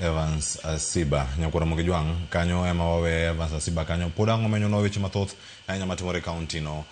Evans Asiba nyakura mugijwang kanyo ema wawe Evans Asiba kanyo poda ngomenyo no weche mathoth anya matimore county no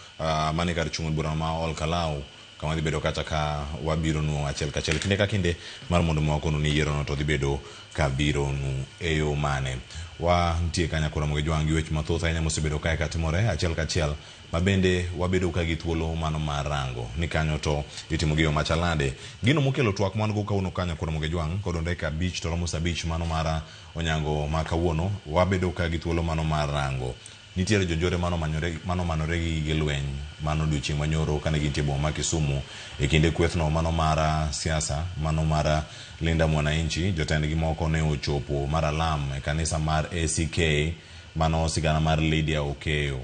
mani kar chung'o bura ma Ol Kalou kama dhi bedo kata ka wabiro nu achiel kachiel kinde ka kinde mar mondo mwakono ni yiero no to dhi bedo ka biro nu eyo mane wa ntie kanya kura mugijwang gi weche mathoth anya mosebedo kae katimore achiel kachiel mabende wabedo ka githuolo mano marango ni kanyo to itimo giyo machalade gino mokelo twak man go kauno kanya kura mugijwang kod ndeka beach to romo sabich mano mara onyango makawuono wabedo ka githuolo mano marango nitiere jonjore mano manore gi lweny mano duchieng' manyoro kane gintie boma ma Kisumu e kinde kwethno mano mara siasa mano mara Linda Mwananchi jotendgi moko ne ochopo mara lam e kanisa mar ACK mano sigana mar Lydia Okeyo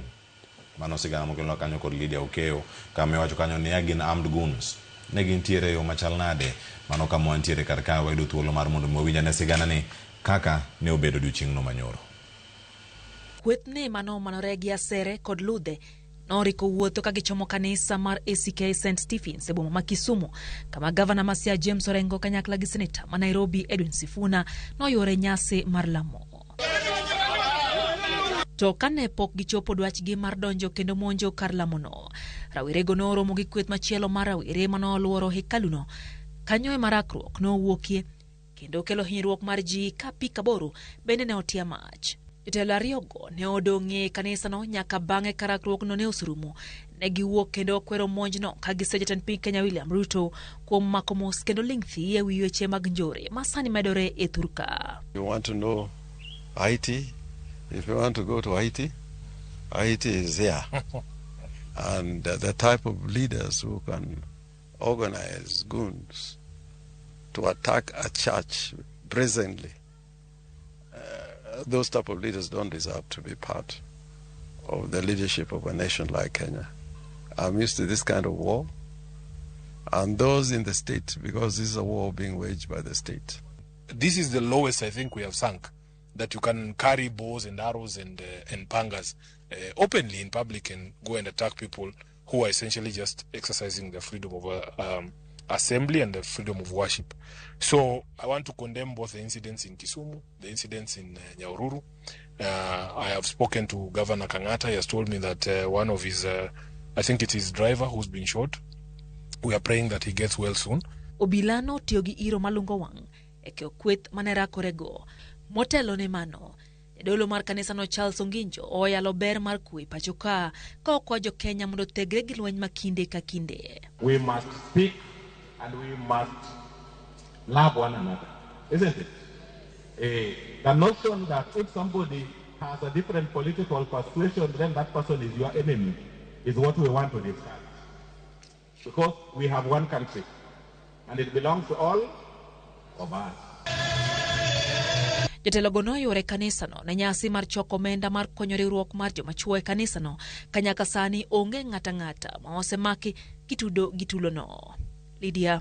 mano sigana mokelo kanyo kod Lydia Okeyo kama wacho kanyo ni agin armed goons ne gintiere yo machal nade mano kama wantiere kar ka wayudo thuolo mar mondo mwinja ne sigana ni kaka ne obedo duchieng' no manyoro. Kwethne mano manore gi asere kod ludhe noriko wuotho ka gichomo kanisa mar ACK St. Stephen's e boma ma Kisumu kama gavana Masia James Orengo kanyakla gi seneta ma Nairobi Edwin Sifuna noyore nyasi mar lamo. To kane pok gichopo dwachgi mar donjo kendo monjo kar lamono, rawirego noromo gi kweth machielo mar rawire mano oluoro hekaluno kanyo e marakruok nowuokie kendo kelo hinyruok mar ji ka pi kaboro bende ne otia mach. Jotelo ariyogo ne odong'e kanisano nyaka bang'e ka rakruokno ne oserumo ne giwuok kendo kwero monjno ka giseyo jatend piny Kenya William Ruto kuom mako mos kendo ling' thi e wi weche mag njore ma sani medore e thurka. You want to know Haiti? If you want to go to Haiti, Haiti is here. And the type of leaders who can organize goons to attack a church brazenly, those type of leaders don't deserve to be part of the leadership of a nation like Kenya. I'm used to this kind of war, and those in the state, because this is a war being waged by the state. This is the lowest I think we have sunk, that you can carry bows and arrows and pangas openly in public and go and attack people who are essentially just exercising their freedom of assembly and the freedom of worship. So I want to condemn both the incidents in Kisumu, the incidents in Nyahururu. I have spoken to Governor Kang'ata. He has told me that one of his, I think it's his driver who's been shot. We are praying that he gets well soon. Obilano tiogi iro malungo wang eke okweth manera korego. Motelo ne mano, jadolo mar kanisa no Charles Onginjo oyalo ber mar kwe pachoka ka okwajo Kenya mondo tegre gi lweny makinde ka kinde. We must speak and we must love one another, isn't it? The notion that if somebody has a different political persuasion, then that person is your enemy, is what we want to discuss. Because we have one country, and it belongs to all of us. Jotelo go noyore kanisano na nyasi mar choko omenda mar konyo riwruok mar joma chwo e kanisano kanyaka sani onge ng'ata ma osemaki kitudo gi tulono. Lydia